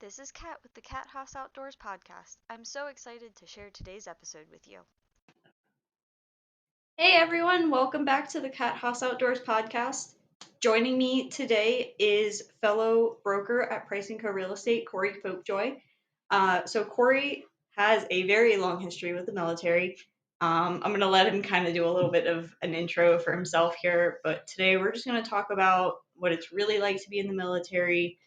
This is Kat with the Cat Haas Outdoors podcast. I'm so excited to share today's episode with you. Hey everyone, welcome back to the Cat Haas Outdoors podcast. Joining me today is fellow broker at Price & Co. Real Estate, Corey Popejoy. So Corey has a very long history with the military. I'm going to let him kind of do a little bit of an intro for himself here, but today we're just going to talk about what it's really like to be in the military,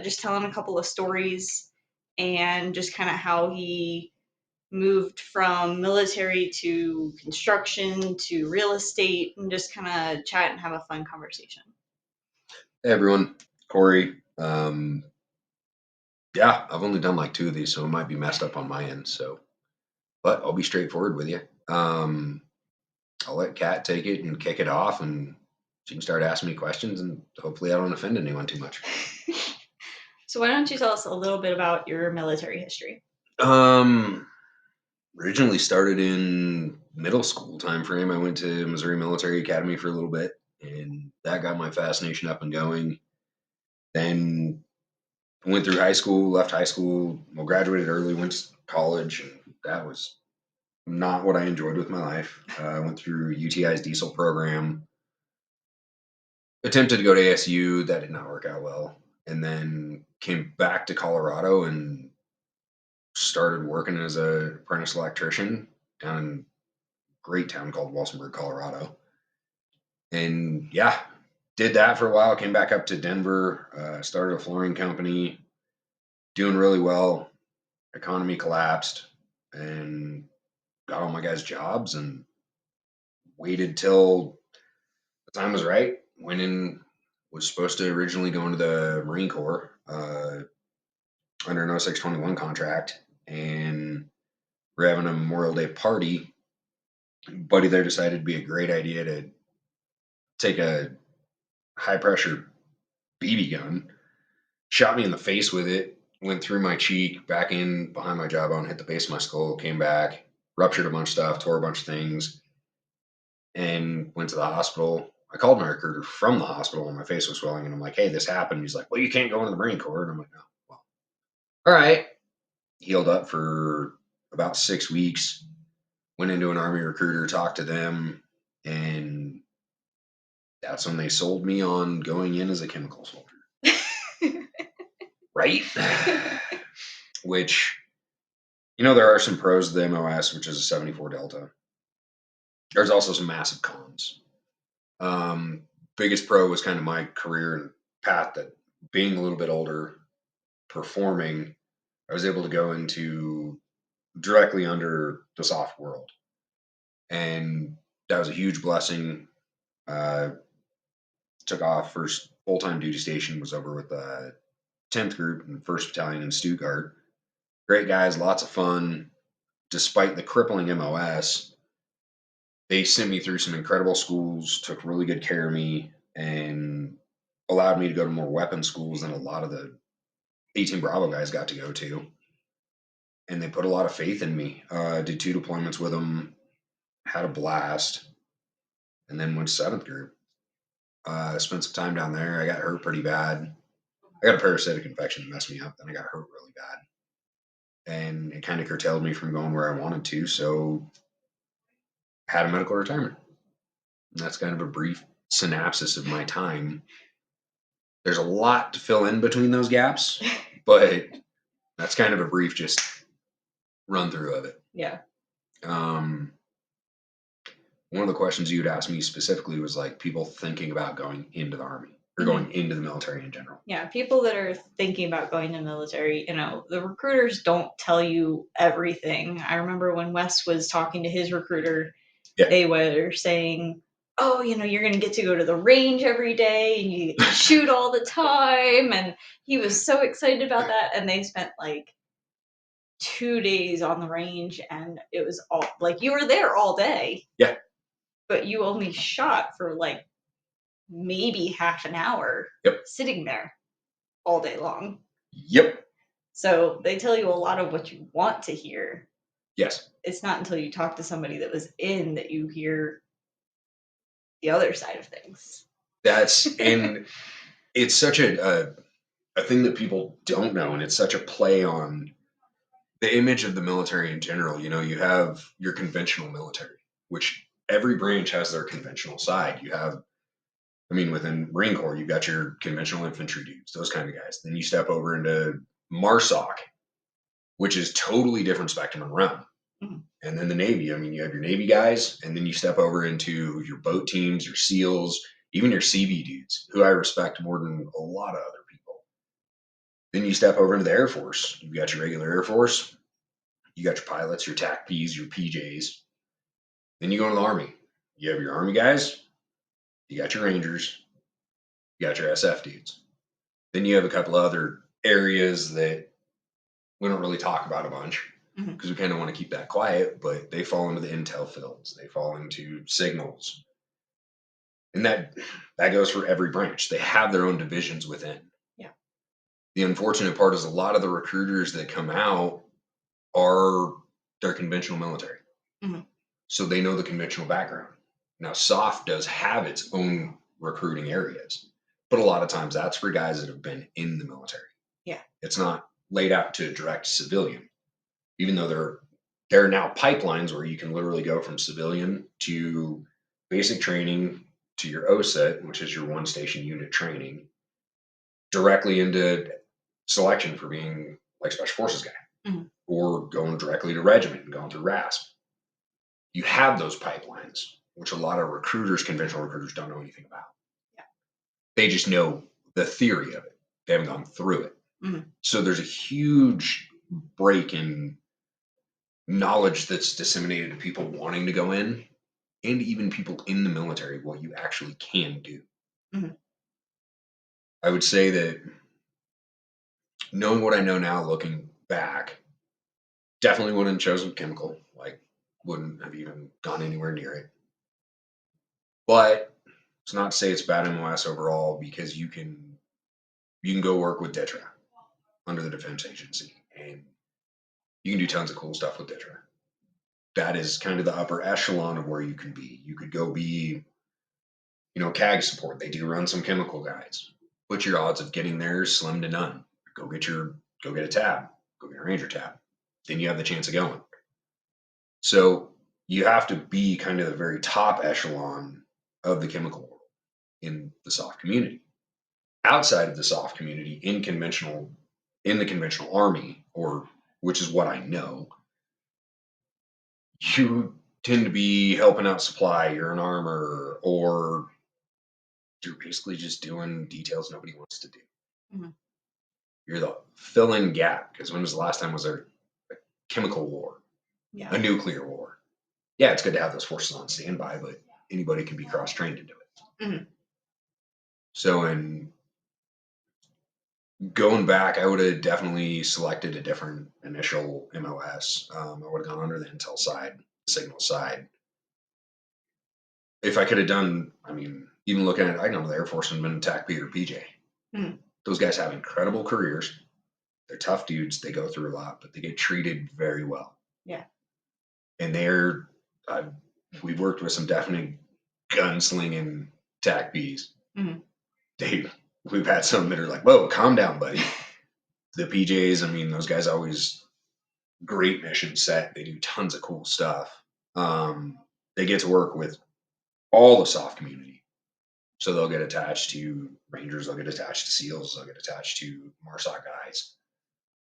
just telling a couple of stories, and just kind of how he moved from military to construction to real estate, and just kind of chat and have a fun conversation. Hey everyone, Corey. Yeah, I've only done like 2 of these, so it might be messed up on my end. But I'll be straightforward with you. I'll let Kat take it and kick it off, and she can start asking me questions, and hopefully I don't offend anyone too much. So why don't you tell us a little bit about your military history? Originally started in middle school time frame. I went to Missouri Military Academy for a little bit, and that got my fascination up and going. Then went through high school, left high school, graduated early, went to college, and that was not what I enjoyed with my life. I went through UTI's diesel program, attempted to go to ASU, that did not work out well, and then came back to Colorado and started working as a apprentice electrician down in a great town called Walsenburg, Colorado. And yeah, did that for a while, came back up to Denver, started a flooring company, doing really well. Economy collapsed, and got all my guys jobs and waited till the time was right. Went in, was supposed to originally go into the Marine Corps under an 0621 contract, and we're having a Memorial Day party. Buddy there decided it'd be a great idea to take a high pressure BB gun, shot me in the face with it, went through my cheek, back in behind my jawbone, hit the base of my skull, came back, ruptured a bunch of stuff, tore a bunch of things, and went to the hospital. I called my recruiter from the hospital and my face was swelling, and I'm like, hey, this happened. He's like, well, you can't go into the Marine Corps. And I'm like, no, well, all right. Healed up for about 6 weeks, went into an Army recruiter, talked to them, and that's when they sold me on going in as a chemical soldier. Right? Which, there are some pros to the MOS, which is a 74 Delta. There's also some massive cons. Biggest pro was kind of my career and path, that being a little bit older, performing, I was able to go into directly under the soft world. And that was a huge blessing. Took off, first full-time duty station was over with the 10th Group and 1st Battalion in Stuttgart. Great guys, lots of fun. Despite the crippling MOS, they sent me through some incredible schools, took really good care of me, and allowed me to go to more weapon schools than a lot of the 18 Bravo guys got to go to. And they put a lot of faith in me. Did 2 deployments with them, had a blast, and then went to 7th Group. Spent some time down there. I got hurt pretty bad. I got a parasitic infection that messed me up, then I got hurt really bad. And it kind of curtailed me from going where I wanted to, so had a medical retirement. And that's kind of a brief synopsis of my time. There's a lot to fill in between those gaps, but that's kind of a brief just run through of it. Yeah. One of the questions you'd asked me specifically was like people thinking about going into the Army or going into the military in general. Yeah, people that are thinking about going to the military, the recruiters don't tell you everything. I remember when Wes was talking to his recruiter, They were saying, oh, you're going to get to go to the range every day and you get to shoot all the time. And he was so excited about that. And they spent like 2 days on the range, and it was all like you were there all day. Yeah. But you only shot for like maybe half an hour. Yep. Sitting there all day long. Yep. So they tell you a lot of what you want to hear. Yes. It's not until you talk to somebody that was in that you hear the other side of things. And it's such a a thing that people don't know, and it's such a play on the image of the military in general. You have your conventional military, which every branch has their conventional side. Within Marine Corps, you've got your conventional infantry dudes, those kind of guys. Then you step over into MARSOC, which is totally different spectrum and realm. Mm-hmm. And then the Navy, you have your Navy guys, and then you step over into your boat teams, your SEALs, even your CV dudes, who I respect more than a lot of other people. Then you step over into the Air Force. You've got your regular Air Force, you got your pilots, your TAC-Ps, your PJs. Then you go into the Army. You have your Army guys, you got your Rangers, you got your SF dudes. Then you have a couple of other areas that we don't really talk about a bunch because we kind of want to keep that quiet, but they fall into the intel fields. They fall into signals. And that goes for every branch. They have their own divisions within. Yeah. The unfortunate part is a lot of the recruiters that come out they're conventional military. Mm-hmm. So they know the conventional background. Now, SOF does have its own recruiting areas, but a lot of times that's for guys that have been in the military. Yeah. It's not laid out to a direct civilian, even though there are now pipelines where you can literally go from civilian to basic training to your OSET, which is your one station unit training, directly into selection for being like special forces guy, or going directly to regiment and going through RASP. You have those pipelines, which a lot of conventional recruiters don't know anything about. Yeah. They just know the theory of it. They haven't gone through it. Mm-hmm. So there's a huge break in knowledge that's disseminated to people wanting to go in, and even people in the military, what you actually can do. Mm-hmm. I would say that knowing what I know now, looking back, definitely wouldn't have chosen chemical. Wouldn't have even gone anywhere near it. But it's not to say it's bad MOS overall, because you can go work with DITRA under the Defense Agency, and you can do tons of cool stuff with DITRA. That is kind of the upper echelon of where you can be. You could go be, CAG support. They do run some chemical guys, but your odds of getting there is slim to none. Go get a tab, go get a Ranger tab. Then you have the chance of going. So you have to be kind of the very top echelon of the chemical world in the SOF community. Outside of the SOF community, in the conventional army, or which is what I know, you tend to be helping out supply. You're an armor, or you're basically just doing details nobody wants to do. Mm-hmm. You're the fill-in gap, because when was the last time was there a chemical war, a nuclear war? Yeah, it's good to have those forces on standby, but anybody can be cross-trained into it. Mm-hmm. So in going back, I would have definitely selected a different initial MOS. I would have gone under the intel side, signal side. If I could have done, even looking at, I know the Air Force and been TAC-P or PJ. Mm-hmm. Those guys have incredible careers. They're tough dudes. They go through a lot, but they get treated very well. Yeah. And we've worked with some definite gunslinging TAC-Ps. Mm-hmm. We've had some that are like, whoa, calm down, buddy. The PJs, those guys always great mission set. They do tons of cool stuff. They get to work with all the SOF community. So they'll get attached to Rangers, they'll get attached to SEALs, they'll get attached to MARSOC guys.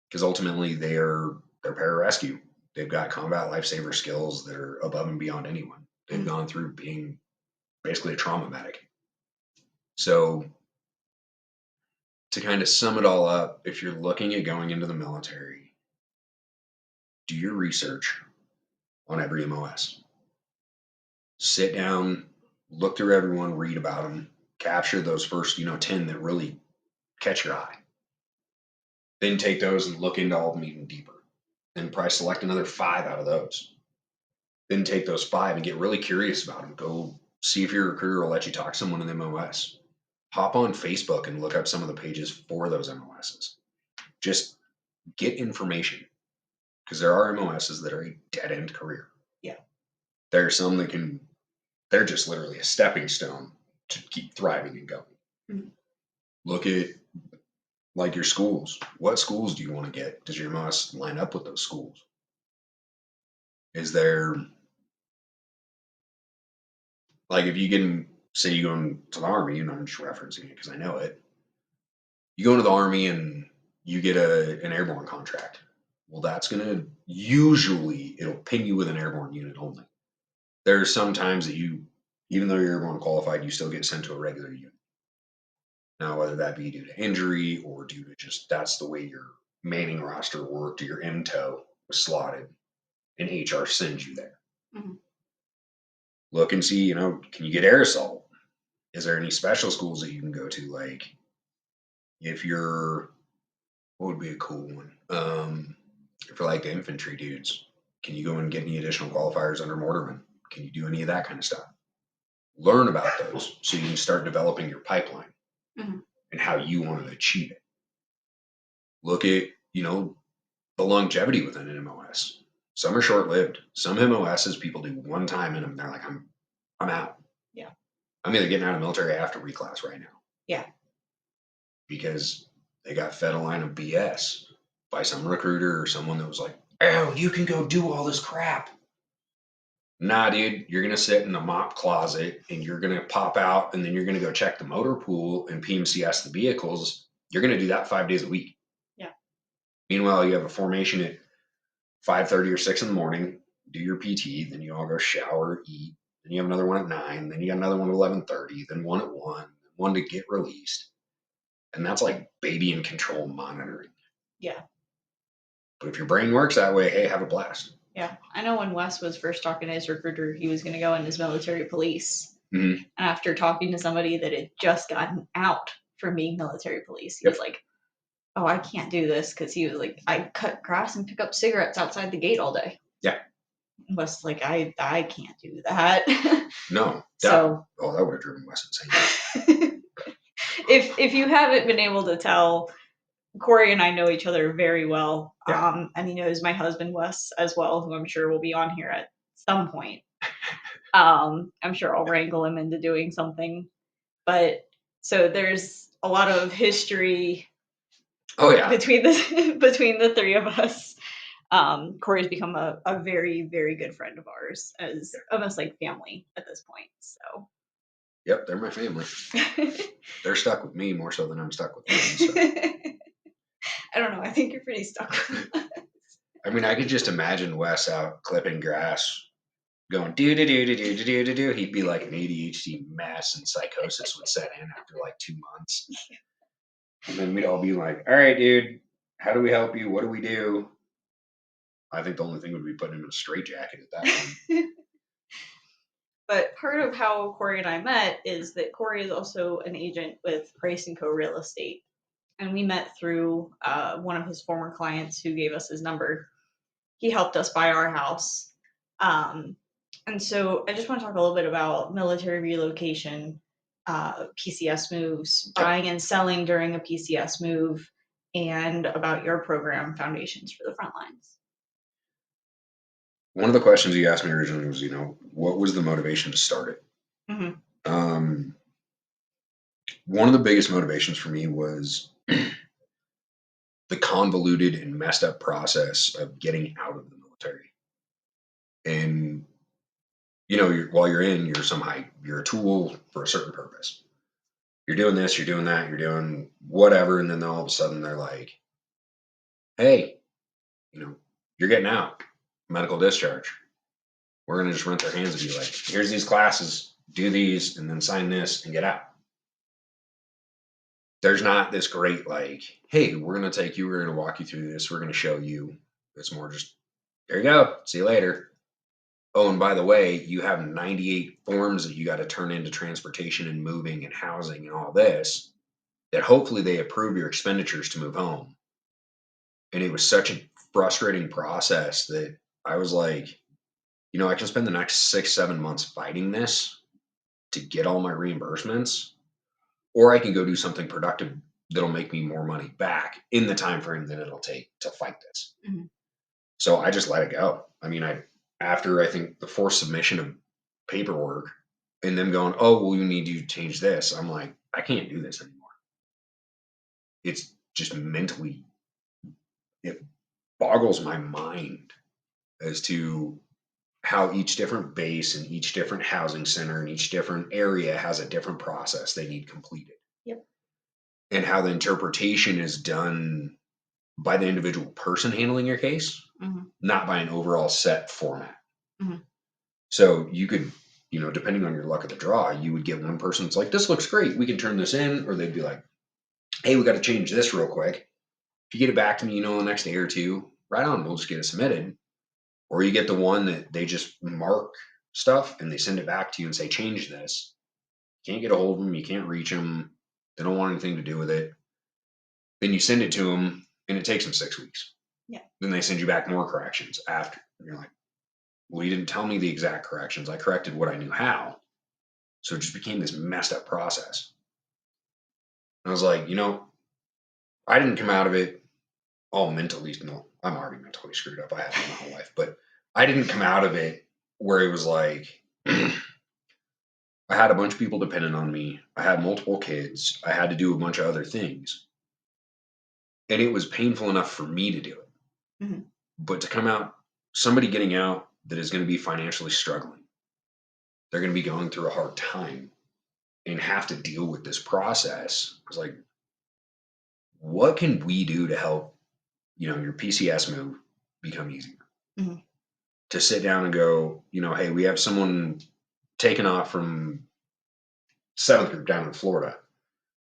Because ultimately they're pararescue. They've got combat lifesaver skills that are above and beyond anyone. They've gone through being basically a trauma medic. So to kind of sum it all up, if you're looking at going into the military, do your research on every MOS. Sit down, look through everyone, read about them, capture those first, 10 that really catch your eye. Then take those and look into all of them even deeper. Then probably select another 5 out of those. Then take those 5 and get really curious about them. Go see if your recruiter will let you talk to someone in the MOS. Hop on Facebook and look up some of the pages for those MOSs. Just get information, because there are MOSs that are a dead-end career. Yeah. There are some that they're just literally a stepping stone to keep thriving and going. Mm-hmm. Look at Like your schools. What schools do you want to get? Does your MOS line up with those schools? Is there, like, if you get, say you go into the Army, and I'm just referencing it because I know it, you go into the Army and you get an airborne contract. Well, that's going to, usually, it'll pin you with an airborne unit only. There's some times that you, even though you're airborne qualified, you still get sent to a regular unit. Now, whether that be due to injury or due to just that's the way your manning roster worked, or your MTO was slotted, and HR sends you there. Mm-hmm. Look and see, can you get air assault? Is there any special schools that you can go to? Like, if you're, what would be a cool one? If you're like the infantry dudes, can you go and get any additional qualifiers under mortarman? Can you do any of that kind of stuff? Learn about those so you can start developing your pipeline Mm-hmm. and how you want to achieve it. Look at, the longevity within an MOS. Some are short-lived. Some MOSs people do one time in them, they're like, I'm out. Yeah. I'm either getting out of the military or after reclass right now. Yeah. Because they got fed a line of BS by some recruiter or someone that was like, oh, you can go do all this crap. Nah, dude, you're going to sit in the mop closet and you're going to pop out and then you're going to go check the motor pool and PMCS the vehicles. You're going to do that 5 days a week. Yeah. Meanwhile, you have a formation at 5:30 or 6 in the morning, do your PT, then you all go shower, eat, then you have another one at 9, then you got another one at 11:30, then one at 1, one to get released. And that's like baby and control monitoring. Yeah. But if your brain works that way, hey, have a blast. Yeah. I know when Wes was first talking to his recruiter, he was going to go in his military police. Mm-hmm. And after talking to somebody that had just gotten out from being military police, he was like, oh, I can't do this, because he was like, I cut grass and pick up cigarettes outside the gate all day. Yeah. Wes like, I can't do that. No. So that would have driven Wes insane. if you haven't been able to tell, Corey and I know each other very well. Yeah. And he knows my husband Wes as well, who I'm sure will be on here at some point. I'm sure I'll wrangle him into doing something. But so there's a lot of history. Oh yeah. Between the three of us. Corey's become a very, very good friend of ours, as almost like family at this point. So. Yep, they're my family. They're stuck with me more so than I'm stuck with them. So. I don't know. I think you're pretty stuck with us. I mean, I could just imagine Wes out clipping grass, going do. He'd be like an ADHD mess, and psychosis would set in after like 2 months. And then we'd all be like, all right, dude, how do we help you? What do we do? I think the only thing would be putting him in a straitjacket at that point. But part of how Corey and I met is that Corey is also an agent with Price & Co. Real Estate. And we met through one of his former clients who gave us his number. He helped us buy our house. And so I just want to talk a little bit about military relocation, PCS moves, buying and selling during a PCS move, and about your program, Foundations for the Frontlines. One of the questions you asked me originally was, what was the motivation to start it? Mm-hmm. One of the biggest motivations for me was the convoluted and messed up process of getting out of the military. And, while you're in, you're a tool for a certain purpose. You're doing this, you're doing that, you're doing whatever. And then all of a sudden they're like, hey, you're getting out, medical discharge. We're going to just rent their hands and be like, here's these classes, do these, and then sign this and get out. There's not this great, like, hey, we're going to take you, we're going to walk you through this, we're going to show you. It's more just, there you go, see you later. Oh, and by the way, you have 98 forms that you got to turn into transportation and moving and housing and all this, that hopefully they approve your expenditures to move home. And it was such a frustrating process that I was like, I can spend the next 6-7 months fighting this to get all my reimbursements, or I can go do something productive that'll make me more money back in the time frame that it'll take to fight this. Mm-hmm. So I just let it go. I mean, after I think the forced submission of paperwork and them going, oh, well, you need to change this. I'm like, I can't do this anymore. It's just mentally, it boggles my mind as to how each different base and each different housing center and each different area has a different process they need completed. Yep. And how the interpretation is done by the individual person handling your case, not by an overall set format. So you could, depending on your luck of the draw, you would get one person that's like, this looks great, we can turn this in. Or they'd be like, hey, we got to change this real quick. If you get it back to me, in the next day or two, right on, we'll just get it submitted. Or you get the one that they just mark stuff and they send it back to you and say, change this. Can't get a hold of them. You can't reach them. They don't want anything to do with it. Then you send it to them and it takes them 6 weeks. Yeah. Then they send you back more corrections after. And you're like, well, you didn't tell me the exact corrections. I corrected what I knew how. So it just became this messed up process. And I was like, I didn't come out of it all mentally. No, I'm already mentally screwed up. I have my whole life. But I didn't come out of it where it was like, I had a bunch of people dependent on me. I had multiple kids. I had to do a bunch of other things. And it was painful enough for me to do it. But to come out, somebody getting out that is going to be financially struggling, they're going to be going through a hard time and have to deal with this process. I was like, what can we do to help, your PCS move become easier? To sit down and go, hey, we have someone taking off from 7th group down in Florida,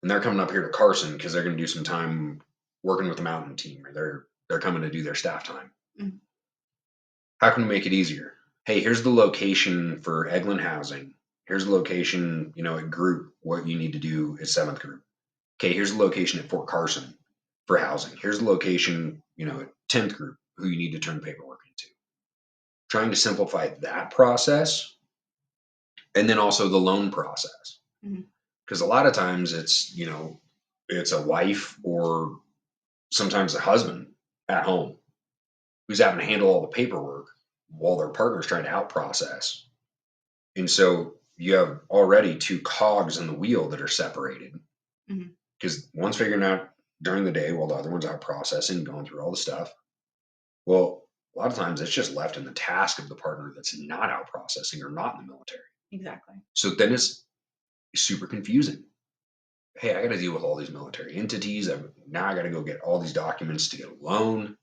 and they're coming up here to Carson because they're going to do some time working with the mountain team, or they're coming to do their staff time. How can we make it easier? Hey, here's the location for Eglin housing. Here's the location, at group, what you need to do at 7th group. Okay, here's the location at Fort Carson for housing. Here's the location, at 10th group, who you need to turn paperwork into. Trying to simplify that process, and then also the loan process. Because a lot of times it's, it's a wife or sometimes a husband at home who's having to handle all the paperwork while their partner's trying to out process. And so you have already 2 cogs in the wheel that are separated, because one's figuring out during the day while the other one's out processing, going through all the stuff. Well, a lot of times it's just left in the task of the partner that's not out processing or not in the military. Exactly. So then it's super confusing. Hey, I got to deal with all these military entities. Now I got to go get all these documents to get a loan.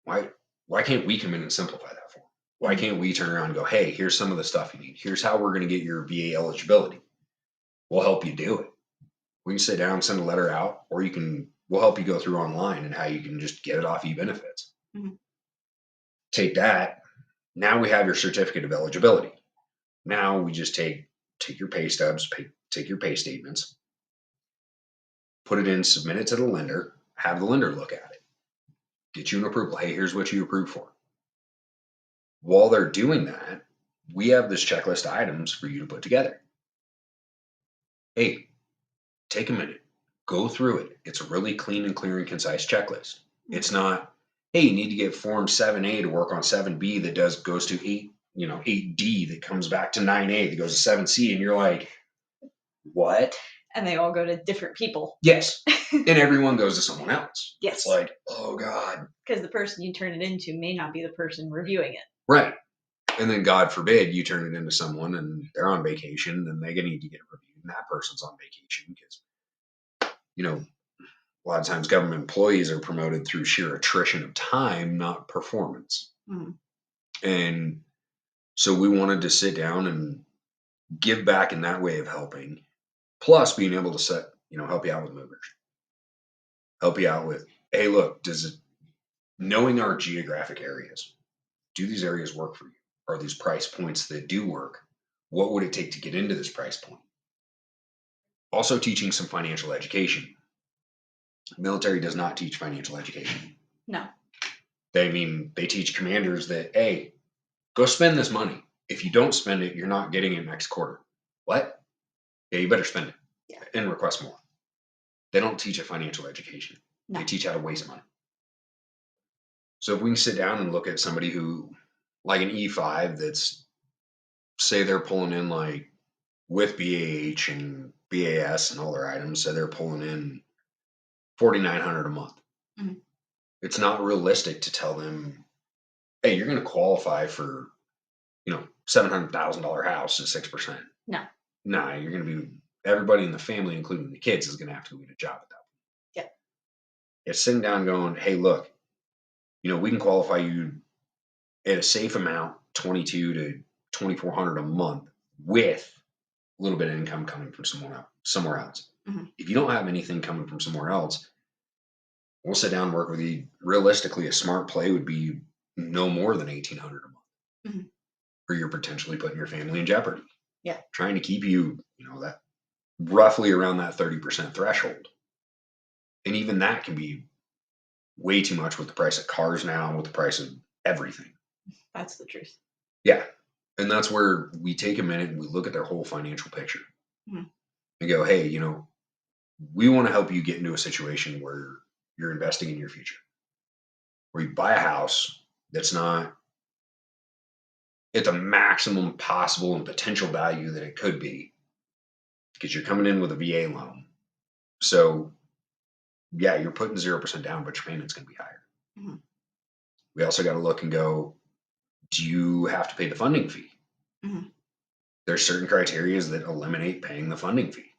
Why can't we come in and simplify that for them? Why can't we turn around and go, hey, here's some of the stuff you need. Here's how we're going to get your VA eligibility. We'll help you do it. We can sit down, send a letter out, or we'll help you go through online and how you can just get it off e-benefits. Take that. Now we have your certificate of eligibility. Now we just take your pay stubs, take your pay statements, put it in, submit it to the lender, have the lender look at it, get you an approval. Hey, here's what you approved for. While they're doing that, we have this checklist of items for you to put together. Hey, take a minute, go through it. It's a really clean and clear and concise checklist. It's not, hey, you need to get form 7A to work on 7B that goes to 8D that comes back to 9A that goes to 7C, and you're like, what? And they all go to different people. Yes. And everyone goes to someone else. Yes. It's like, oh God. Because the person you turn it into may not be the person reviewing it. Right. And then God forbid you turn it into someone and they're on vacation and they need to get it reviewed, and that person's on vacation because, a lot of times government employees are promoted through sheer attrition of time, not performance. And so we wanted to sit down and give back in that way of helping, plus being able to help you out with movers, help you out with, hey, look, knowing our geographic areas, do these areas work for you? Are these price points that do work? What would it take to get into this price point? Also teaching some financial education. Military does not teach financial education. No. They teach commanders that, hey, go spend this money. If you don't spend it, you're not getting it next quarter. What? Yeah, you better spend it and request more. They don't teach a financial education. No. They teach how to waste money. So if we can sit down and look at somebody who, like an E5 that's, say they're pulling in like with BAH and BAS and all their items, say they're pulling in $4,900 a month. Mhm. It's not realistic to tell them, hey, you're going to qualify for, $700,000 house at 6%. No. Nah, you're going to be, everybody in the family, including the kids, is going to have to go get a job at that point. Yeah. It's sitting down going, hey, look, we can qualify you at a safe amount, 22 to 2,400 a month, with a little bit of income coming from somewhere else. Mhm. If you don't have anything coming from somewhere else, we'll sit down and work with you. Realistically, a smart play would be no more than 1,800 a month, Mhm. or you're potentially putting your family in jeopardy. Yeah. Trying to keep you, that roughly around that 30% threshold. And even that can be way too much with the price of cars now, with the price of everything. That's the truth. Yeah. And that's where we take a minute and we look at their whole financial picture Mhm. and go, hey, we want to help you get into a situation where you're investing in your future, where you buy a house that's not at the maximum possible and potential value that it could be, because you're coming in with a VA loan. So, yeah, you're putting 0% down, but your payment's going to be higher. Mhm. We also got to look and go, do you have to pay the funding fee? Mhm. There's certain criteria that eliminate paying the funding fee.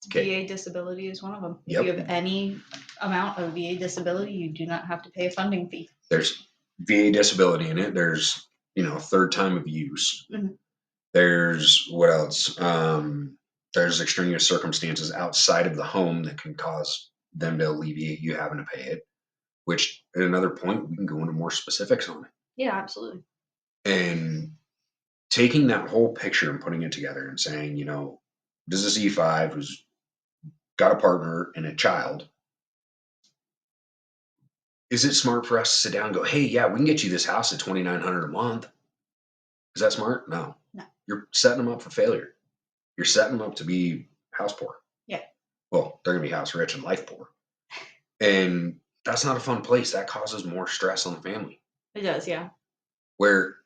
Okay. VA disability is one of them. Yep. If you have any amount of VA disability, you do not have to pay a funding fee. There's VA disability in it. There's, third time of use. Mhm. There's what else? There's extraneous circumstances outside of the home that can cause them to alleviate you having to pay it, which at another point, we can go into more specifics on it. Yeah, absolutely. And taking that whole picture and putting it together and saying, does this E5 who's got a partner and a child, is it smart for us to sit down and go, hey, yeah, we can get you this house at $2,900 a month? Is that smart? No. No. You're setting them up for failure. You're setting them up to be house poor. Yeah. Well, they're going to be house rich and life poor. And that's not a fun place. That causes more stress on the family. It does, yeah. Where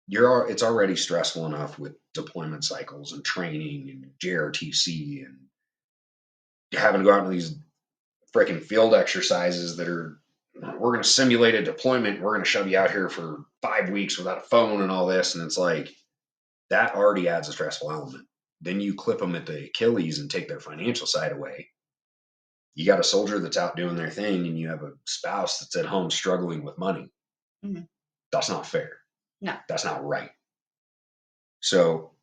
it's already stressful enough with deployment cycles and training and JRTC and having to go out into these freaking field exercises that are, we're going to simulate a deployment. We're going to shove you out here for 5 weeks without a phone and all this. And it's like, that already adds a stressful element. Then you clip them at the Achilles and take their financial side away. You got a soldier that's out doing their thing and you have a spouse that's at home struggling with money. Mhm. That's not fair. No. That's not right. So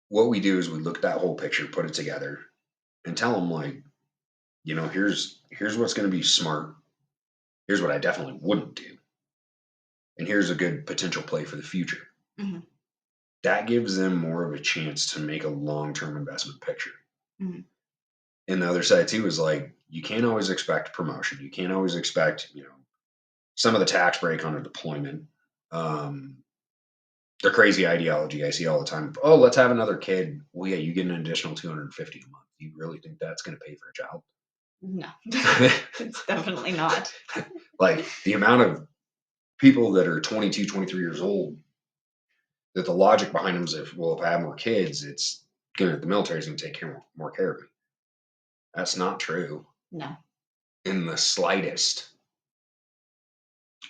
what we do is we look at that whole picture, put it together, and tell them, like, here's what's going to be smart. Here's what I definitely wouldn't do. And here's a good potential play for the future. Mhm. That gives them more of a chance to make a long-term investment picture. Mhm. And the other side too is, like, you can't always expect promotion. You can't always expect, some of the tax break on a deployment. The crazy ideology I see all the time. Oh, let's have another kid. Well, yeah, you get an additional $250 a month. You really think that's going to pay for a child? No, it's definitely not. Like, the amount of people that are 22, 23 years old, that the logic behind them is, if I have more kids, the military's going to take more care of me. That's not true. No. In the slightest.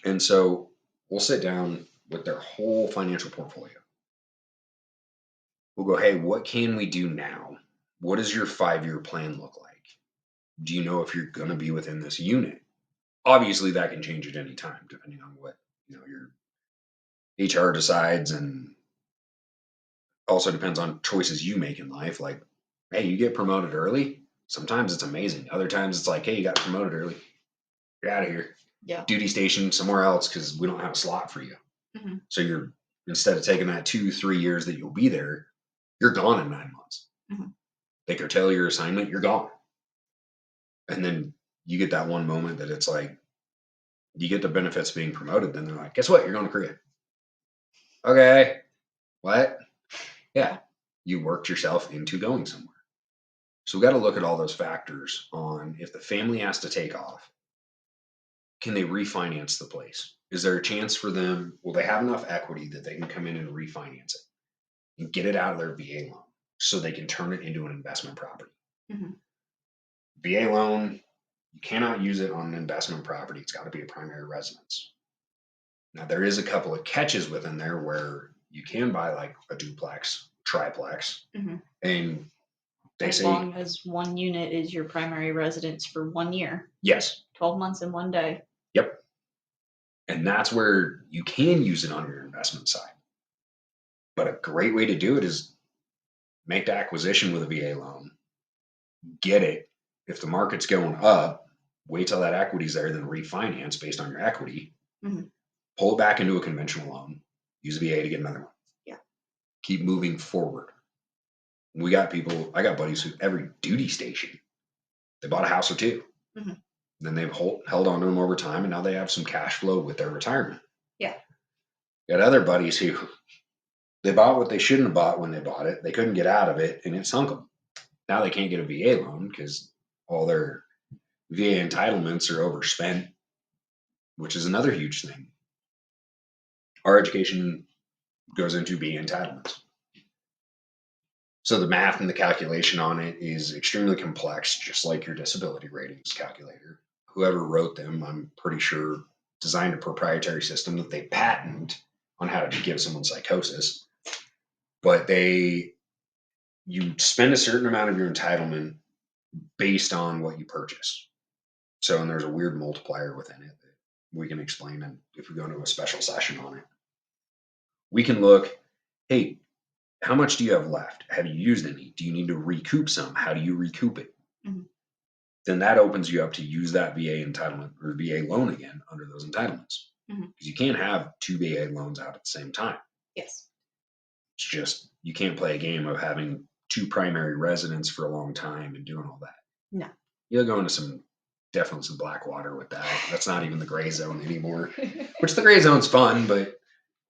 And so we'll sit down with their whole financial portfolio. We'll go, hey, what can we do now? What does your 5-year plan look like? Do you know if you're going to be within this unit? Obviously, that can change at any time, depending on what your HR decides, and also depends on choices you make in life. Like, hey, you get promoted early. Sometimes it's amazing. Other times it's like, hey, you got promoted early. You're out of here. Yeah. Duty station somewhere else because we don't have a slot for you. Mhm. So you're, instead of taking that 2-3 years that you'll be there, you're gone in 9 months. Mhm. They curtail your assignment, you're gone. And then you get that one moment that it's like, you get the benefits of being promoted. Then they're like, guess what? You're going to Korea. Okay. What? Yeah. You worked yourself into going somewhere. So we got to look at all those factors on, if the family has to take off, can they refinance the place? Is there a chance for them? Will they have enough equity that they can come in and refinance it and get it out of their VA loan so they can turn it into an investment property? Mhm. VA loan, you cannot use it on an investment property. It's got to be a primary residence. Now, there is a couple of catches within there where you can buy like a duplex, triplex, and they as say long as one unit is your primary residence for 1 year, yes, 12 months and 1 day. Yep. And that's where you can use it on your investment side. But a great way to do it is make the acquisition with a VA loan, get it. If the market's going up, wait till that equity's there, then refinance based on your equity. Pull it back into a conventional loan, use VA to get another one. Yeah. Keep moving forward. We got people, I got buddies who every duty station, they bought a house or two. Then they've held on to them over time, and now they have some cash flow with their retirement. Yeah. Got other buddies who they bought what they shouldn't have bought when they bought it. They couldn't get out of it, and it sunk them. Now they can't get a VA loan because all their VA entitlements are overspent, which is another huge thing. Our education goes into VA entitlements. So the math and the calculation on it is extremely complex, just like your disability ratings calculator. Whoever wrote them, I'm pretty sure, designed a proprietary system that they patent on how to give someone psychosis. But you spend a certain amount of your entitlement based on what you purchase. So, and there's a weird multiplier within it that we can explain, and if we go into a special session on it, we can look, hey, how much do you have left? Have you used any? Do you need to recoup some? How do you recoup it? Then that opens you up to use that VA entitlement or VA loan again under those entitlements. Because you can't have two VA loans out at the same time. Yes. It's just, you can't play a game of having two primary residents for a long time and doing all that. No. You'll go into definitely some black water with that. That's not even the gray zone anymore, which the gray zone's fun, but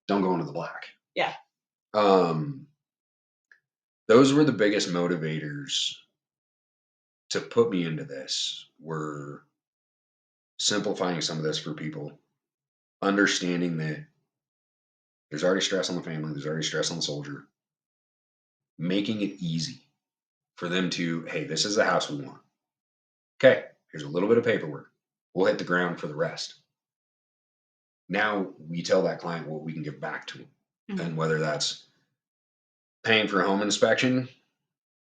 don't go into the black. Yeah. Those were the biggest motivators to put me into this, were simplifying some of this for people, understanding that there's already stress on the family, there's already stress on the soldier, making it easy for them to, hey, this is the house we want. Okay, here's a little bit of paperwork. We'll hit the ground for the rest. Now we tell that client what we can give back to them. And whether that's paying for a home inspection,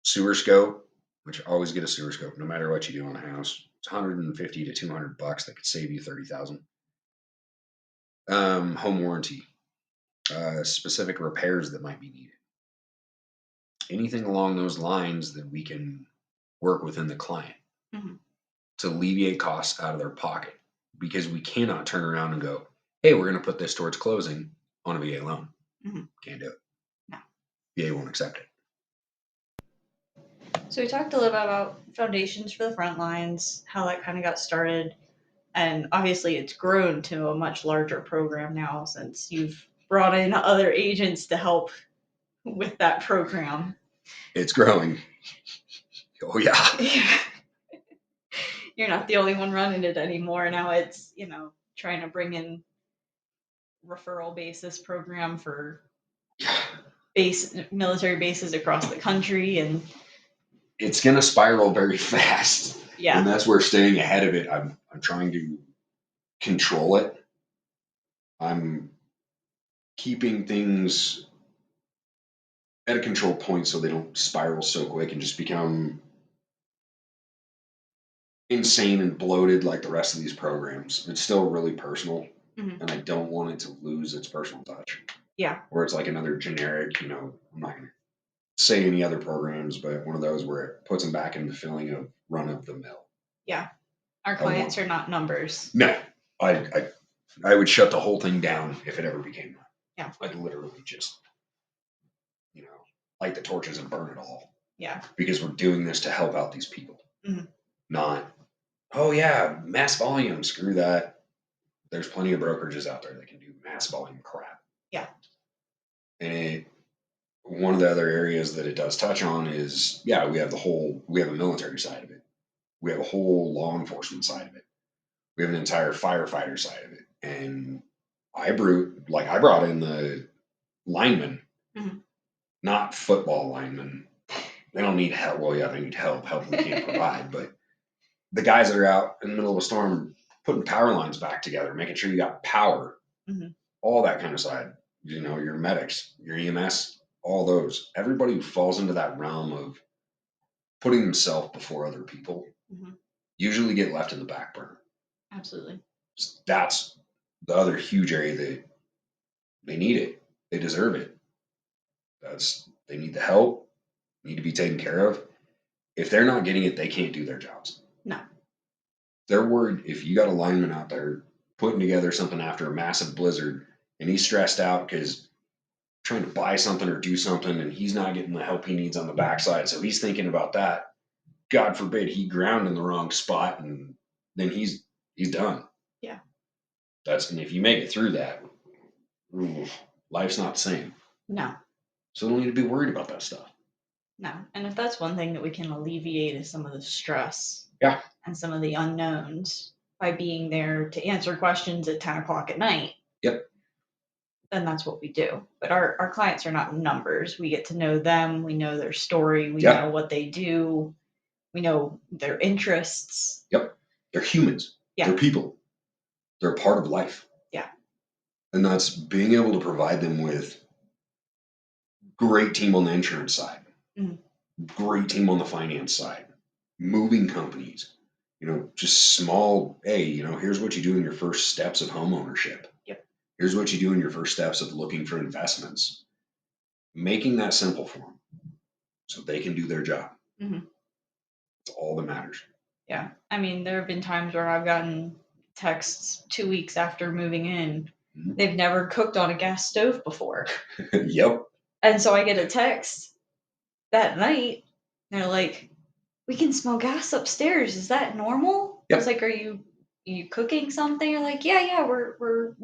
sewer scope, which always get a sewer scope, no matter what you do on a house. It's $150 to $200 that could save you $30,000. Home warranty, specific repairs that might be needed. Anything along those lines that we can work within the client to alleviate costs out of their pocket, because we cannot turn around and go, hey, we're going to put this towards closing on a VA loan. Can't do it. No. VA won't accept it. So we talked a little bit about foundations for the Frontlines, how that kind of got started. And obviously it's grown to a much larger program now since you've brought in other agents to help with that program. It's growing. Oh, yeah. You're not the only one running it anymore. Now it's, trying to bring in referral basis program for military bases across the country, and it's going to spiral very fast. Yeah. And that's where staying ahead of it, I'm trying to control it. I'm keeping things at a control point so they don't spiral so quick and just become insane and bloated like the rest of these programs. It's still really personal, and I don't want it to lose its personal touch. Yeah. Or it's like another generic, I'm not going to say any other programs, but one of those where it puts them back in the feeling of run of the mill. Yeah. Our clients are not numbers. No. I would shut the whole thing down if it ever became that. Yeah. I'd literally just, light the torches and burn it all. Yeah. Because we're doing this to help out these people. Not, oh yeah, mass volume, screw that. There's plenty of brokerages out there that can do mass volume crap. Yeah. And one of the other areas that it does touch on is, we have a military side of it. We have a whole law enforcement side of it. We have an entire firefighter side of it. And I brought in the linemen, not football linemen. They don't need help. Well, yeah, they need help we can't provide, but the guys that are out in the middle of a storm putting power lines back together, making sure you got power, all that kind of side. Your medics, your EMS, all those. Everybody who falls into that realm of putting themselves before other people usually get left in the back burner. Absolutely. That's the other huge area that they need it. They deserve it. They need the help, need to be taken care of. If they're not getting it, they can't do their jobs. No. They're worried if you got a lineman out there putting together something after a massive blizzard and he's stressed out because trying to buy something or do something and he's not getting the help he needs on the backside. So he's thinking about that. God forbid he ground in the wrong spot and then he's done. Yeah. And if you make it through that, life's not the same. No. So don't need to be worried about that stuff. No. And if that's one thing that we can alleviate is some of the stress. Yeah. And some of the unknowns by being there to answer questions at 10 o'clock at night. Yep. Then that's what we do. But our clients are not numbers. We get to know them. We know their story. We know what they do. We know their interests. Yep. They're humans. Yeah. They're people. They're a part of life. Yeah. And that's being able to provide them with great team on the insurance side, great team on the finance side, moving companies, just small, hey, here's what you do in your first steps of home ownership. Yep. Here's what you do in your first steps of looking for investments. Making that simple for them so they can do their job. That's all that matters. Yeah. I mean, there have been times where I've gotten texts 2 weeks after moving in. They've never cooked on a gas stove before. Yep. And so I get a text that night. They're like, we can smell gas upstairs. Is that normal? Yep. I was like, are you cooking something? You're like, yeah, we're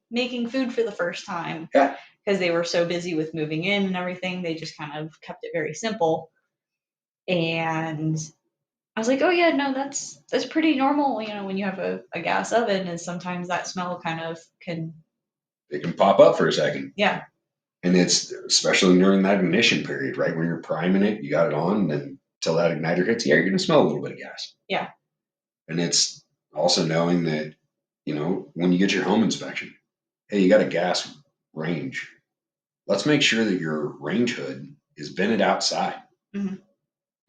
making food for the first time. Yeah. Because they were so busy with moving in and everything, they just kind of kept it very simple. And I was like, oh yeah, no, that's pretty normal. When you have a gas oven, and sometimes that smell kind of can. It can pop up for a second. Yeah. And it's especially during that ignition period, right? When you're priming it, you got it on, and then till that igniter hits, you're going to smell a little bit of gas. Yeah. And it's also knowing that, when you get your home inspection, hey, you got a gas range. Let's make sure that your range hood is vented outside,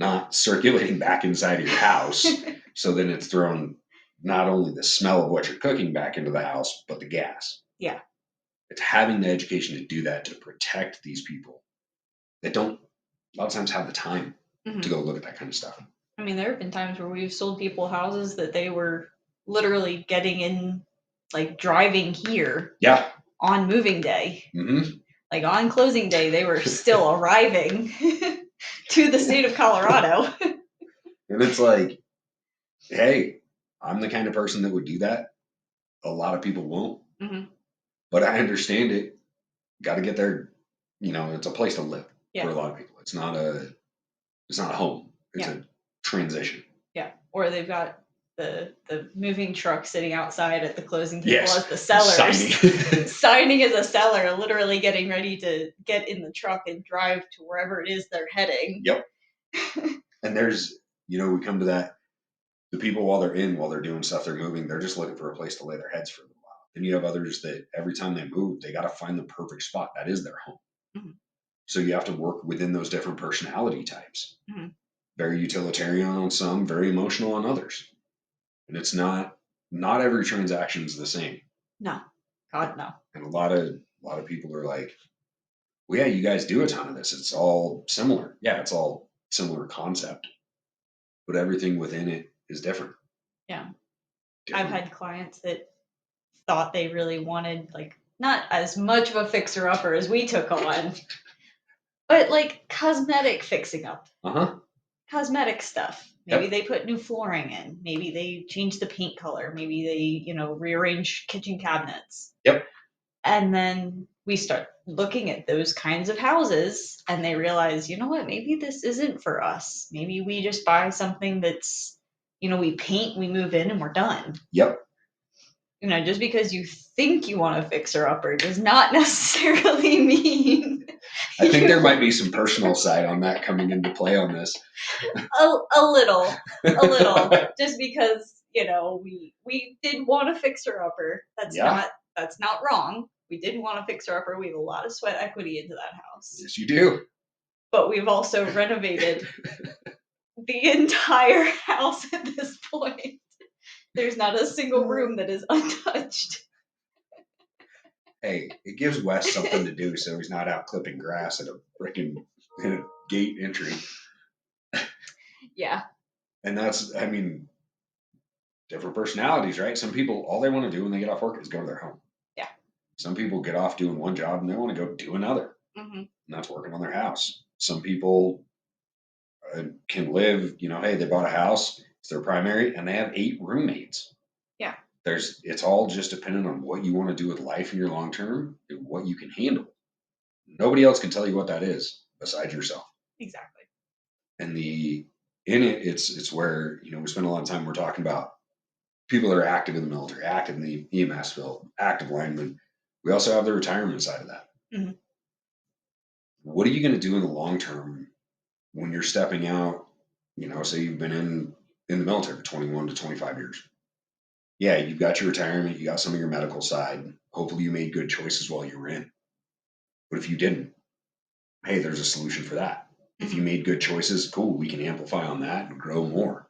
not circulating back inside of your house. So then it's throwing not only the smell of what you're cooking back into the house, but the gas. Yeah. It's having the education to do that, to protect these people that don't a lot of times have the time to go look at that kind of stuff. I mean, there have been times where we've sold people houses that they were literally getting in, like driving here. Yeah. On moving day. Like on closing day, they were still arriving to the state of Colorado. And it's like, hey, I'm the kind of person that would do that. A lot of people won't. But I understand it. Got to get there. It's a place to live for a lot of people. It's not a home. It's a transition. Yeah. Or they've got the moving truck sitting outside at the closing table as the sellers. Signing as a seller, literally getting ready to get in the truck and drive to wherever it is they're heading. Yep. And there's, we come to that. The people while they're doing stuff, they're moving, they're just looking for a place to lay their heads for a while. Then you have others that every time they move, they got to find the perfect spot. That is their home. So you have to work within those different personality types. Very utilitarian on some, very emotional on others. And it's not every transaction is the same. No. God, no. And a lot of people are like, well, yeah, you guys do a ton of this. It's all similar. Yeah, it's all similar concept. But everything within it is different. Yeah. I've had clients that thought they really wanted, like, not as much of a fixer-upper as we took on, but like cosmetic fixing up. Cosmetic stuff. Maybe they put new flooring in. Maybe they changed the paint color. Maybe they, rearrange kitchen cabinets. Yep. And then we start looking at those kinds of houses and they realize, you know what, maybe this isn't for us. Maybe we just buy something that's, we paint, we move in and we're done. Yep. just because you think you want a fixer-upper does not necessarily mean I think there might be some personal side on that coming into play on this. a little, just because we did want a fixer-upper. That's not wrong. We did want a fixer-upper. We have a lot of sweat equity into that house. Yes, you do. But we've also renovated the entire house at this point. There's not a single room that is untouched. Hey, it gives Wes something to do so he's not out clipping grass at a freaking gate entry. Yeah. And that's, different personalities, right? Some people, all they want to do when they get off work is go to their home. Yeah. Some people get off doing one job and they want to go do another. Mm-hmm. And that's working on their house. Some people can live, hey, they bought a house, it's their primary, and they have 8 roommates. Yeah. It's all just dependent on what you want to do with life in your long term and what you can handle. Nobody else can tell you what that is besides yourself. Exactly. And it's where, we spend a lot of time, we're talking about people that are active in the military, active in the EMS field, active linemen. We also have the retirement side of that. Mm-hmm. What are you going to do in the long term when you're stepping out? Say you've been in the military for 21 to 25 years. Yeah, you've got your retirement, you got some of your medical side. Hopefully you made good choices while you were in. But if you didn't, hey, there's a solution for that. Mm-hmm. If you made good choices, cool, we can amplify on that and grow more.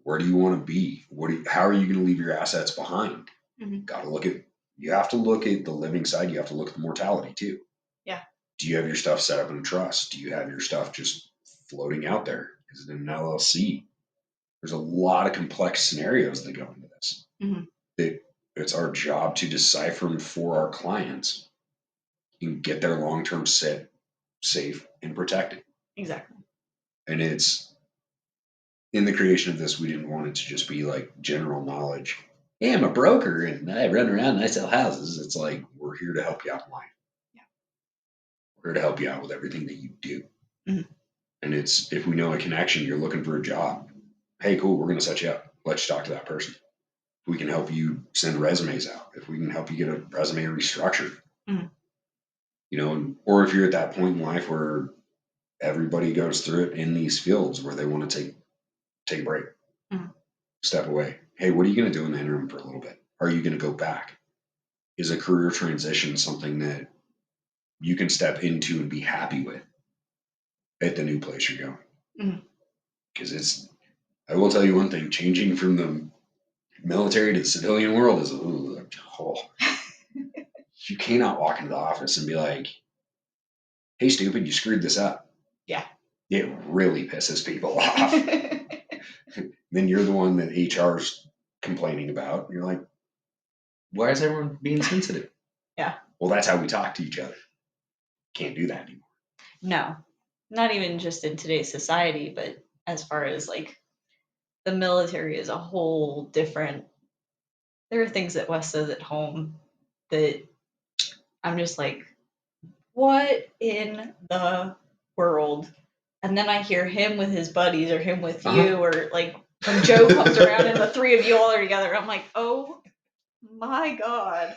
Where do you want to be? How are you going to leave your assets behind? Mm-hmm. You have to look at the living side. You have to look at the mortality too. Yeah. Do you have your stuff set up in a trust? Do you have your stuff just floating out there? Is it in an LLC? There's a lot of complex scenarios that go into this. Mm-hmm. It's our job to decipher them for our clients and get their long-term set safe and protected. Exactly. And it's in the creation of this, we didn't want it to just be like general knowledge. Hey, I'm a broker and I run around and I sell houses. It's like, we're here to help you out in life. Yeah. We're here to help you out with everything that you do. Mm-hmm. And it's, if we know a connection, you're looking for a job. Hey, cool, we're going to set you up. Let's talk to that person. If we can help you send resumes out, if we can help you get a resume restructured, mm-hmm. Or if you're at that point in life where everybody goes through it in these fields where they want to take a break, mm-hmm. step away. Hey, what are you going to do in the interim for a little bit? Are you going to go back? Is a career transition something that you can step into and be happy with at the new place you're going? Because I will tell you one thing, changing from the military to the civilian world is, you cannot walk into the office and be like, hey, stupid, you screwed this up. Yeah. It really pisses people off. Then you're the one that HR's complaining about. And you're like, why is everyone being sensitive? Yeah. Well, that's how we talk to each other. Can't do that anymore. No, not even just in today's society, but as far as like the military is a whole different. There are things that Wes says at home that I'm just like, what in the world? And then I hear him with his buddies or him with you, or like when Joe comes around and the three of you all are together, I'm like, oh my God.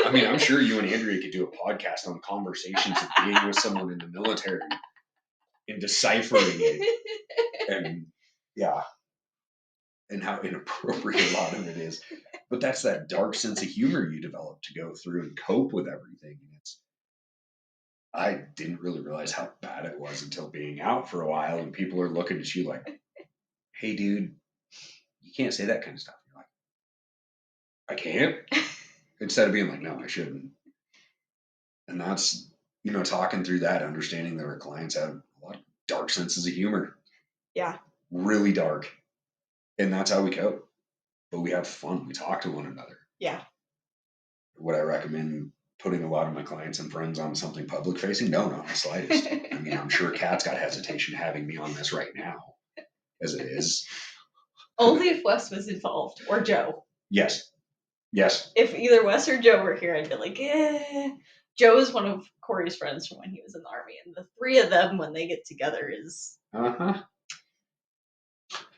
I mean, I'm sure you and Andrea could do a podcast on conversations of being with someone in the military and deciphering it. And yeah. And how inappropriate a lot of it is. But that's that dark sense of humor you develop to go through and cope with everything. And I didn't really realize how bad it was until being out for a while and people are looking at you like, hey, dude, you can't say that kind of stuff. You're like, I can't? Instead of being like, no, I shouldn't. And that's, talking through that, understanding that our clients have a lot of dark senses of humor. Yeah. Really dark. And that's how we cope. But we have fun. We talk to one another. Yeah. Would I recommend putting a lot of my clients and friends on something public facing? No, not the slightest. I mean, I'm sure Kat's got hesitation having me on this right now, as it is. Only if Wes was involved, or Joe. Yes. If either Wes or Joe were here, I'd be like, eh. Joe is one of Corey's friends from when he was in the Army, and the three of them, when they get together, is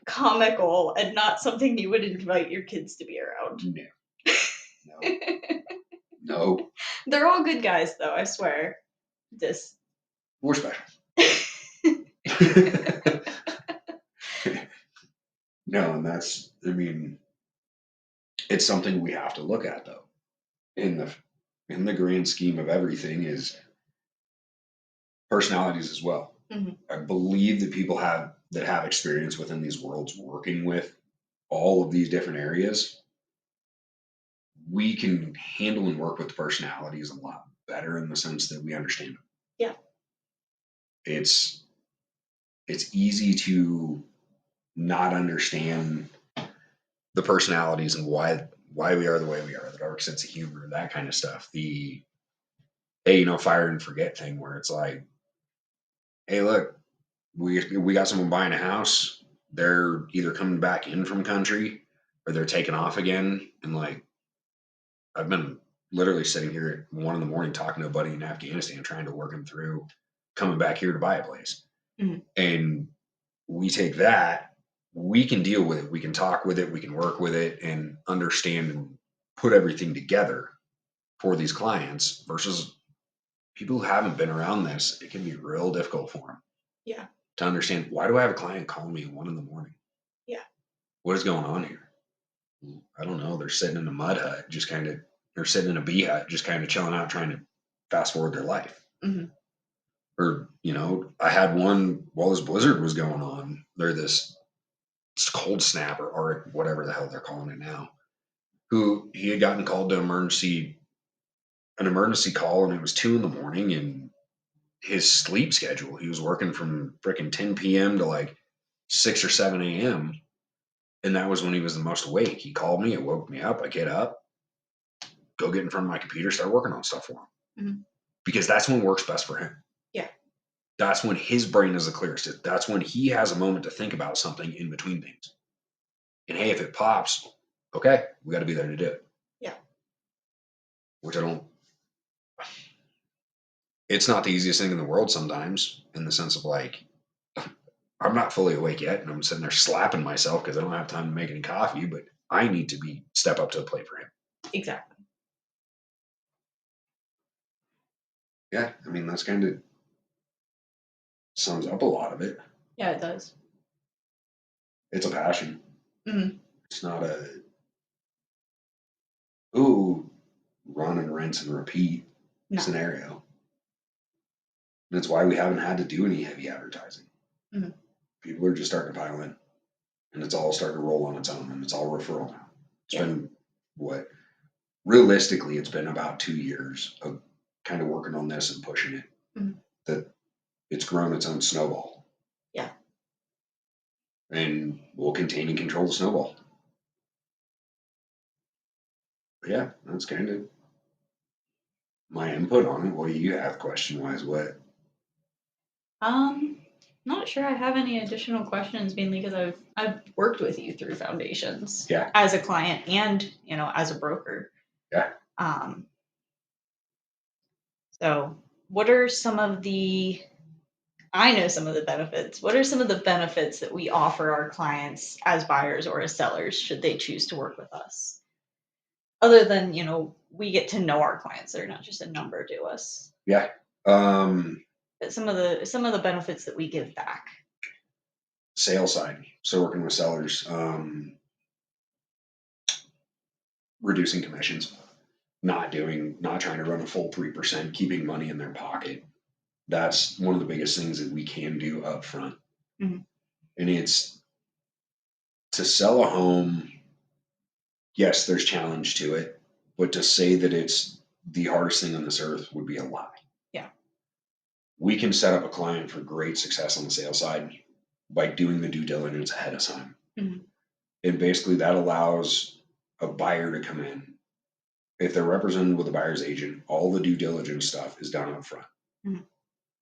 comical and not something you would invite your kids to be around. No. No. They're all good guys, though, I swear. We're special. No, and that's, I mean, it's something we have to look at, though. In the grand scheme of everything is personalities as well. Mhm. I believe that people have experience within these worlds working with all of these different areas, we can handle and work with the personalities a lot better in the sense that we understand them. Yeah. It's easy to not understand the personalities and why we are the way we are, the dark sense of humor, that kind of stuff. The hey, fire and forget thing where it's like, hey, look, we got someone buying a house. They're either coming back in from country or they're taking off again. And like, I've been literally sitting here at 1 a.m. talking to a buddy in Afghanistan, trying to work him through coming back here to buy a place. Mhm. And we take that, we can deal with it. We can talk with it. We can work with it and understand and put everything together for these clients versus people who haven't been around this. It can be real difficult for them. Yeah. To understand, why do I have a client calling me at 1 a.m? Yeah. What is going on here? I don't know. They're sitting in a mud hut, they're sitting in a bee hut, just kind of chilling out, trying to fast forward their life. Mm-hmm. Or, I had one while this blizzard was going on, they're this cold snap or whatever the hell they're calling it now, who he had gotten called to an emergency call, and it was 2 a.m, and his sleep schedule, he was working from freaking 10 p.m. to like 6 or 7 a.m. And that was when he was the most awake. He called me, it woke me up. I get up, go get in front of my computer, start working on stuff for him. Mm-hmm. Because that's when works best for him. Yeah. That's when his brain is the clearest. That's when he has a moment to think about something in between things. And hey, if it pops, okay, we got to be there to do it. Yeah. Which it's not the easiest thing in the world sometimes, in the sense of like, I'm not fully awake yet, and I'm sitting there slapping myself because I don't have time to make any coffee, but I need to step up to the plate for him. Exactly. Yeah, I mean, that's kind of sums up a lot of it. Yeah, it does. It's a passion. Mm-hmm. It's not run and rinse and repeat scenario. And it's why we haven't had to do any heavy advertising. Mm-hmm. People are just starting to pile in, and it's all starting to roll on its own, and it's all referral now. It's been realistically, it's been about 2 years of kind of working on this and pushing it, that it's grown its own snowball. Yeah. And we'll contain and control the snowball. But yeah, that's kind of my input on it. What do you have question-wise? What? Not sure I have any additional questions, mainly because I've worked with you through foundations. Yeah. As a client and, as a broker. Yeah. So what are some of I know some of the benefits. What are some of the benefits that we offer our clients as buyers or as sellers should they choose to work with us? Other than, we get to know our clients. They're not just a number to us. Yeah. But some of the benefits that we give back. Sales side. So working with sellers, reducing commissions, not trying to run a full 3%, keeping money in their pocket. That's one of the biggest things that we can do up front. Mm-hmm. And it's to sell a home. Yes, there's challenge to it, but to say that it's the hardest thing on this earth would be a lie. Yeah. We can set up a client for great success on the sales side by doing the due diligence ahead of time. Mm-hmm. And basically that allows a buyer to come in. If they're represented with a buyer's agent, all the due diligence stuff is done up front. Mm-hmm.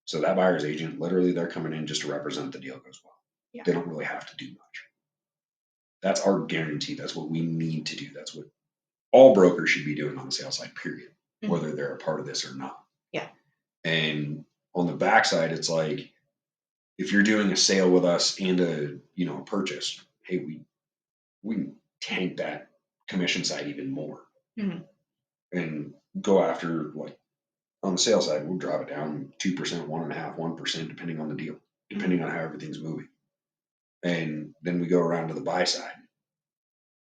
So that buyer's agent, literally they're coming in just to represent the deal goes well. Yeah. They don't really have to do much. That's our guarantee. That's what we need to do. That's what all brokers should be doing on the sales side, period, whether they're a part of this or not. Yeah. And on the backside, it's like, if you're doing a sale with us and a purchase, hey, we can tank that commission side even more. Mm-hmm. and go after, like, on the sales side, we'll drop it down 2%, 1.5%, 1%, depending on the deal, depending on how everything's moving. And then we go around to the buy side.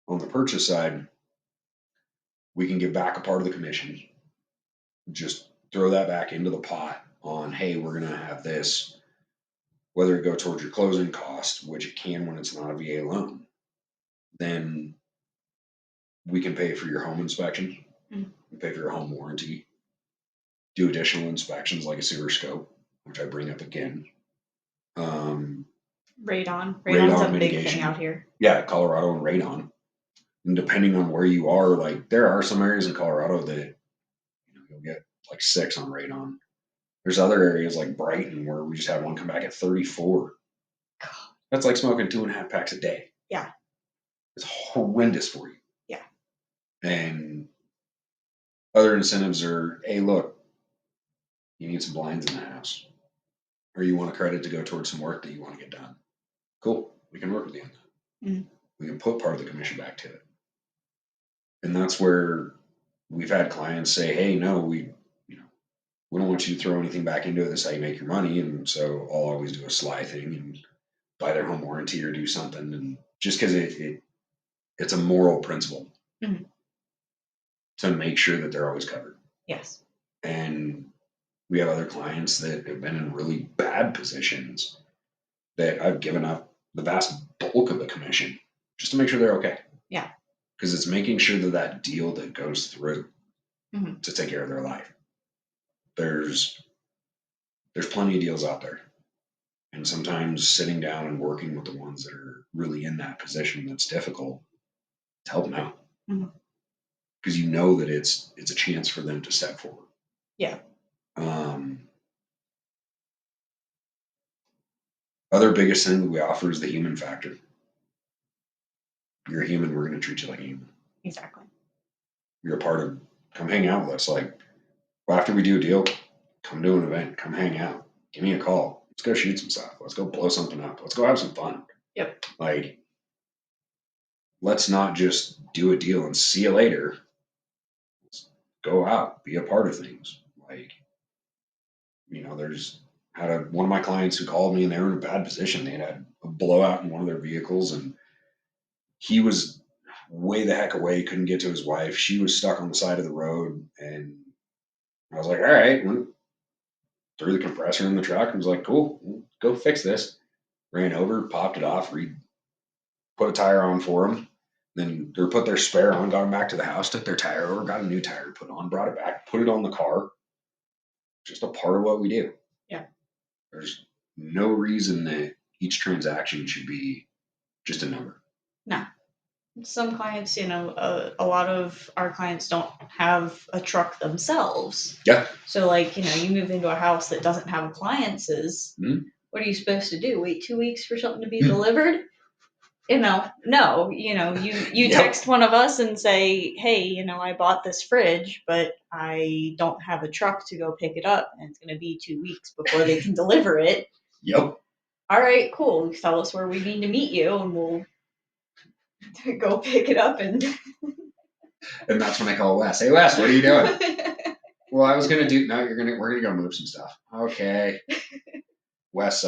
On the purchase side, we can give back a part of the commission, just throw that back into the pot on, hey, we're going to have this, whether it go towards your closing cost, which it can when it's not a VA loan, then we can pay for your home inspection, pay for your home warranty, do additional inspections like a sewer scope, which I bring up again. Radon. Radon Radon's a big mitigation. thing out here. Yeah, Colorado and radon. And depending on where you are, like, there are some areas in Colorado that you'll get like 6 on radon. There's other areas like Brighton where we just had one come back at 34. That's like smoking 2.5 packs a day. Yeah. It's horrendous for you. Yeah. And other incentives are, hey, look, you need some blinds in the house, or you want a credit to go towards some work that you want to get done. Cool. We can work with you on that. Mm-hmm. We can put part of the commission back to it. And that's where we've had clients say, hey, no, we don't want you to throw anything back into it. That's how you make your money. And so I'll always do a sly thing and buy their home warranty or do something. And just because it's a moral principle to make sure that they're always covered. Yes. And we have other clients that have been in really bad positions that I've given up the vast bulk of the commission just to make sure they're okay. Yeah. Because it's making sure that deal that goes through to take care of their life. There's plenty of deals out there. And sometimes sitting down and working with the ones that are really in that position that's difficult to help them out. Because you know that it's a chance for them to step forward. Yeah. Other biggest thing that we offer is the human factor. You're a human, we're going to treat you like a human. Exactly. You're a part of, come hang out with us. Like, well, after we do a deal, come do an event, come hang out, give me a call. Let's go shoot some stuff. Let's go blow something up. Let's go have some fun. Yep. Like, let's not just do a deal and see you later. Let's go out, be a part of things. Like, there's one of my clients who called me and they were in a bad position. They had a blowout in one of their vehicles and he was way the heck away, couldn't get to his wife. She was stuck on the side of the road. And I was like, all right, threw the compressor in the truck and was like, cool, go fix this. Ran over, popped it off, put a tire on for them. Then they put their spare on, got them back to the house, took their tire over, got a new tire put on, brought it back, put it on the car. Just a part of what we do. Yeah. There's no reason that each transaction should be just a number. No. Some clients, a lot of our clients don't have a truck themselves. Yeah. So, like, you move into a house that doesn't have appliances. What are you supposed to do? Wait 2 weeks for something to be delivered? No. You text one of us and say, hey, I bought this fridge, but I don't have a truck to go pick it up, and it's going to be 2 weeks before they can deliver it. Yep. All right, cool. Tell us where we need to meet you, and we'll go pick it up. And that's when I call Wes. Hey, Wes, what are you doing? Well, I was going to do, no, we're going to go move some stuff. Okay. Wes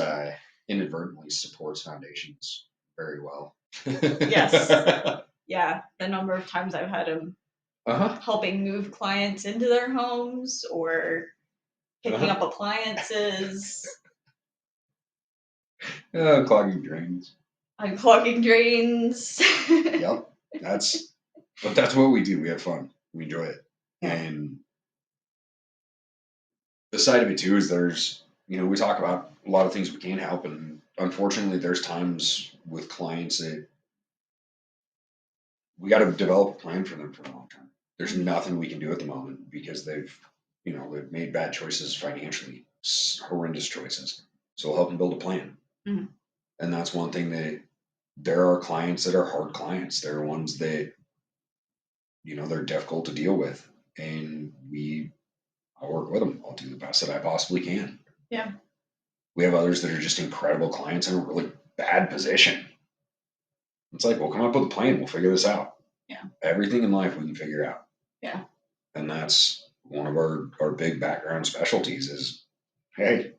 inadvertently supports foundations very well. Yes. Yeah. The number of times I've had him helping move clients into their homes or picking up appliances. Clogging drains. Unclogging drains. Yep. That's what we do. We have fun. We enjoy it. Yeah. And the side of it too is there's, we talk about a lot of things we can't help. And unfortunately, there's times with clients that we got to develop a plan for them for the long term. There's nothing we can do at the moment because they've made bad choices financially, horrendous choices. So we'll help them build a plan. And that's one thing that there are clients that are hard clients. There are ones that, they're difficult to deal with. And I'll work with them. I'll do the best that I possibly can. Yeah. We have others that are just incredible clients in a really bad position. It's like, we'll come up with a plan. We'll figure this out. Yeah. Everything in life we can figure out. Yeah. And that's one of our big background specialties is, hey,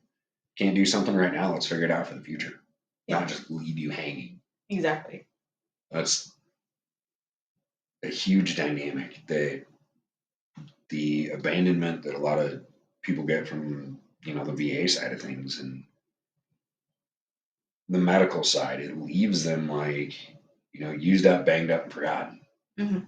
can't do something right now. Let's figure it out for the future. Yeah. Not just leave you hanging. Exactly. That's a huge dynamic that the abandonment that a lot of people get from, the VA side of things and the medical side, it leaves them like, used up, banged up, and forgotten. Mm-hmm.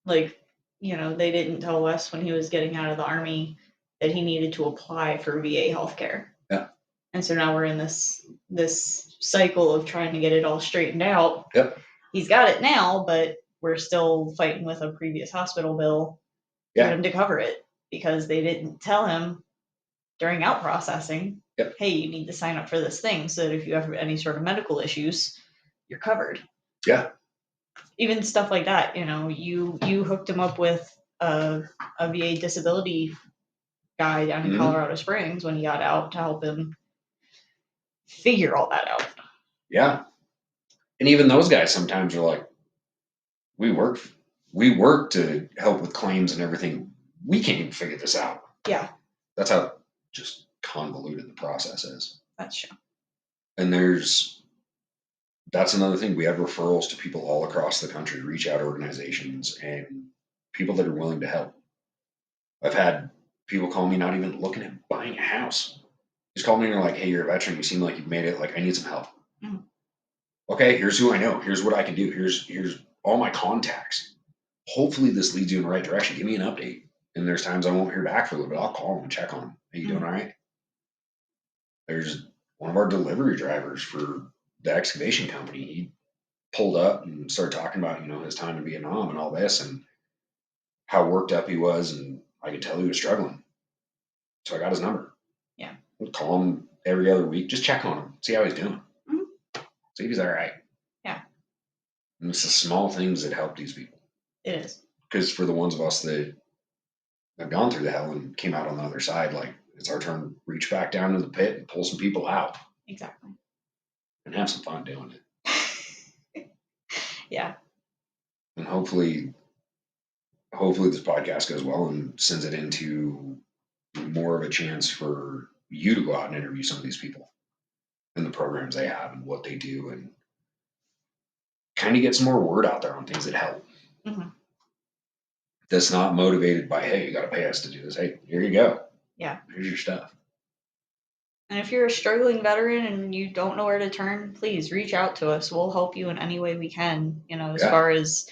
Like, they didn't tell Wes when he was getting out of the Army that he needed to apply for VA healthcare. Yeah. And so now we're in this cycle of trying to get it all straightened out. Yep. He's got it now, but we're still fighting with a previous hospital bill to get him to cover it because they didn't tell him during out processing, Yep. Hey, you need to sign up for this thing so that if you have any sort of medical issues, you're covered. Yeah. Even stuff like that, you hooked him up with a VA disability guy down in Colorado Springs when he got out to help him figure all that out. Yeah. And even those guys sometimes are like, we work to help with claims and everything. We can't even figure this out. Yeah. That's how just convoluted the process is. That's true. And that's another thing. We have referrals to people all across the country, reach out organizations and people that are willing to help. I've had people call me not even looking at buying a house. Just call me and they're like, hey, you're a veteran. You seem like you've made it. Like, I need some help. Mm-hmm. Okay, here's who I know. Here's what I can do. Here's all my contacts. Hopefully this leads you in the right direction. Give me an update. And there's times I won't hear back for a little bit. I'll call them and check on them. Are you doing all right? There's one of our delivery drivers for the excavation company. He pulled up and started talking about, his time in Vietnam and all this and how worked up he was. And I could tell he was struggling. So I got his number. Yeah. I'll call him every other week. Just check on him. See how he's doing. Mm-hmm. See if he's all right. Yeah. And it's the small things that help these people. It is. Because for the ones of us that have gone through the hell and came out on the other side, like, it's our turn to reach back down to the pit and pull some people out. Exactly. And have some fun doing it. Yeah. And hopefully this podcast goes well and sends it into more of a chance for you to go out and interview some of these people and the programs they have and what they do and kind of get some more word out there on things that help. Mm-hmm. That's not motivated by, hey, you got to pay us to do this. Hey, here you go. Yeah. Here's your stuff. And if you're a struggling veteran and you don't know where to turn, please reach out to us. We'll help you in any way we can, as far as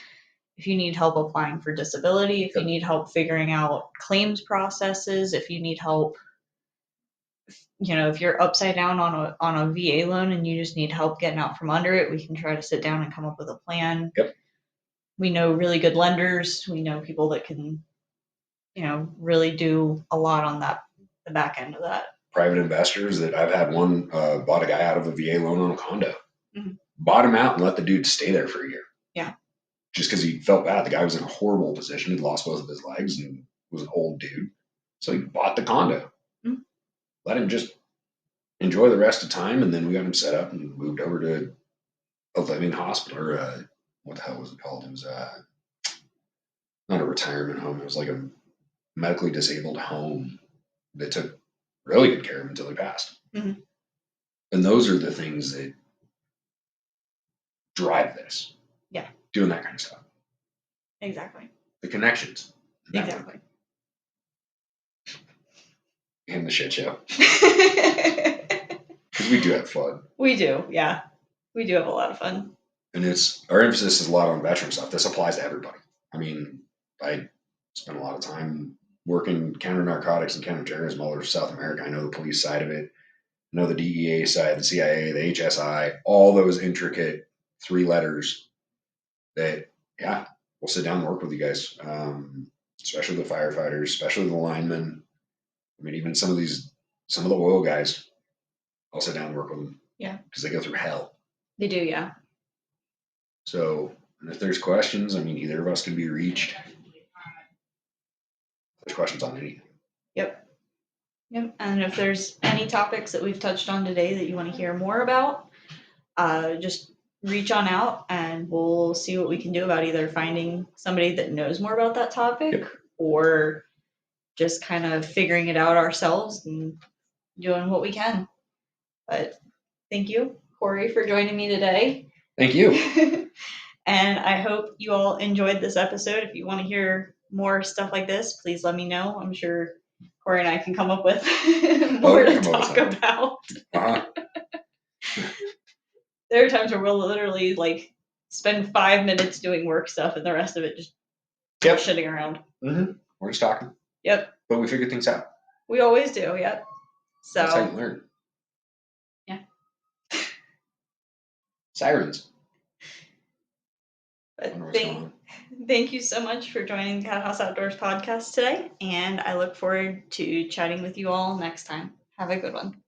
if you need help applying for disability, if you need help figuring out claims processes, if you need help, if you're upside down on a VA loan and you just need help getting out from under it, we can try to sit down and come up with a plan. Yep. We know really good lenders. We know people that can, really do a lot on the back end of that. Private investors that I've had one bought a guy out of a VA loan on a condo. Mm-hmm. Bought him out and let the dude stay there for a year. Yeah. Just because he felt bad. The guy was in a horrible position. He'd lost both of his legs and was an old dude. So he bought the condo. Mm-hmm. Let him just enjoy the rest of time. And then we got him set up and moved over to a living hospital or what the hell was it called? It was not a retirement home. It was like a medically disabled home that took really good care of him until he passed. Mm-hmm. And those are the things that drive this. Yeah. Doing that kind of stuff. Exactly. The connections. The exactly. And the shit show. Because we do have fun. We do, yeah. We do have a lot of fun. And our emphasis is a lot on veteran stuff. This applies to everybody. I mean, I spent a lot of time working counter narcotics and counterterrorism all over South America. I know the police side of it. I know the DEA side, the CIA, the HSI, all those intricate 3 letters that, yeah, we'll sit down and work with you guys, especially the firefighters, especially the linemen. I mean, even some of the oil guys, I'll sit down and work with them. Yeah. Because they go through hell. They do, yeah. So, and if there's questions, I mean, either of us can be reached. There's questions on anything. Yep. Yep. And if there's any topics that we've touched on today that you want to hear more about, just reach on out and we'll see what we can do about either finding somebody that knows more about that topic or just kind of figuring it out ourselves and doing what we can. But thank you, Corey, for joining me today. Thank you. And I hope you all enjoyed this episode. If you want to hear more stuff like this, please let me know. I'm sure Corey and I can come up with more to talk about. Uh-huh. There are times where we'll literally like spend 5 minutes doing work stuff and the rest of it just shitting around. Mm-hmm. We're just talking. Yep. But we figure things out. We always do, yep. So that's how you learn. Yeah. Sirens. But thank you so much for joining the Cat House Outdoors podcast today, and I look forward to chatting with you all next time. Have a good one.